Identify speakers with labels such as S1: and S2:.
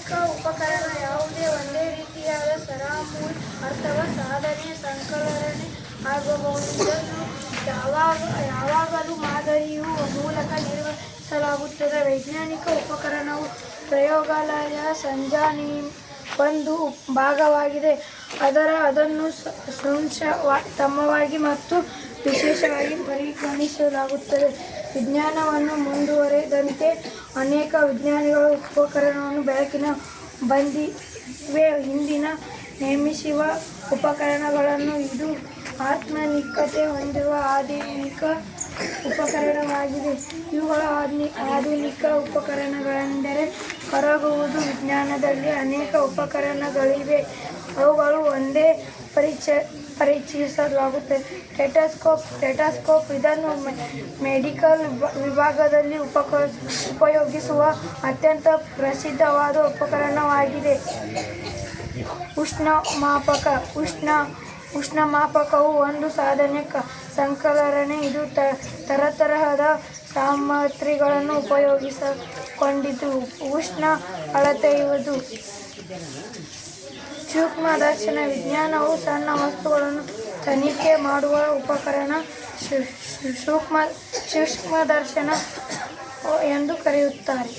S1: ವೈಜ್ಞಾನಿಕ ಉಪಕರಣ ಯಾವುದೇ ಒಂದೇ ರೀತಿಯಾದ ಸರಮೂಲ ಅಥವಾ ಸಾಧನೆ ಸಂಕಲನೆ ಆಗಬಹುದು. ಇದನ್ನು ಯಾವಾಗಲೂ ಮಾದರಿಯ ಮೂಲಕ ನಿರ್ವಹಿಸಲಾಗುತ್ತದೆ. ವೈಜ್ಞಾನಿಕ ಉಪಕರಣವು ಪ್ರಯೋಗಾಲಯ ಸಂಜಾನೆಯ ಒಂದು ಭಾಗವಾಗಿದೆ. ಅದನ್ನು ಸೂಕ್ಷ್ಮವಾಗಿ ಮತ್ತು ವಿಶೇಷವಾಗಿ ಪರಿಗಣಿಸಲಾಗುತ್ತದೆ. ವಿಜ್ಞಾನವನ್ನು ಮುಂದುವರೆದಂತೆ ಅನೇಕ ವಿಜ್ಞಾನಿಗಳ ಉಪಕರಣಗಳು ಬೆಳಕಿಗೆ ಬಂದಿವೆ. ಹಿಂದಿನ ನಿರ್ಮಿಸುವ ಉಪಕರಣಗಳನ್ನು ಇದು ಆತ್ಮೀಕತೆ ಹೊಂದಿರುವ ಆಧುನಿಕ ಉಪಕರಣವಾಗಿದೆ. ಇವುಗಳ ಆಧುನಿಕ ಉಪಕರಣಗಳೆಂದರೆ ಕರಗುವುದು. ವಿಜ್ಞಾನದಲ್ಲಿ ಅನೇಕ ಉಪಕರಣಗಳಿವೆ. ಅವುಗಳು ಒಂದೇ ಪರಿಚಯಿಸಲಾಗುತ್ತದೆ. ಸ್ಟೆಥೋಸ್ಕೋಪ್ ಇದನ್ನು ಮೆಡಿಕಲ್ ವಿಭಾಗದಲ್ಲಿ ಉಪಯೋಗಿಸುವ ಅತ್ಯಂತ ಪ್ರಸಿದ್ಧವಾದ ಉಪಕರಣವಾಗಿದೆ. ಉಷ್ಣಮಾಪಕವು ಒಂದು ಸಾಧನ ಸಂಕಲನೆ. ಇದು ತರತರಹದ ಸಾಮಗ್ರಿಗಳನ್ನು ಉಪಯೋಗಿಸಿಕೊಂಡಿದ್ದು ಉಷ್ಣ ಅಳೆಯುವುದು. ಸೂಕ್ಷ್ಮದರ್ಶನ ವಿಜ್ಞಾನವು ಸಣ್ಣ ವಸ್ತುಗಳನ್ನು ತನಿಖೆ ಮಾಡುವ ಉಪಕರಣ. ಸೂಕ್ಷ್ಮದರ್ಶನ ಎಂದು ಕರೆಯುತ್ತಾರೆ.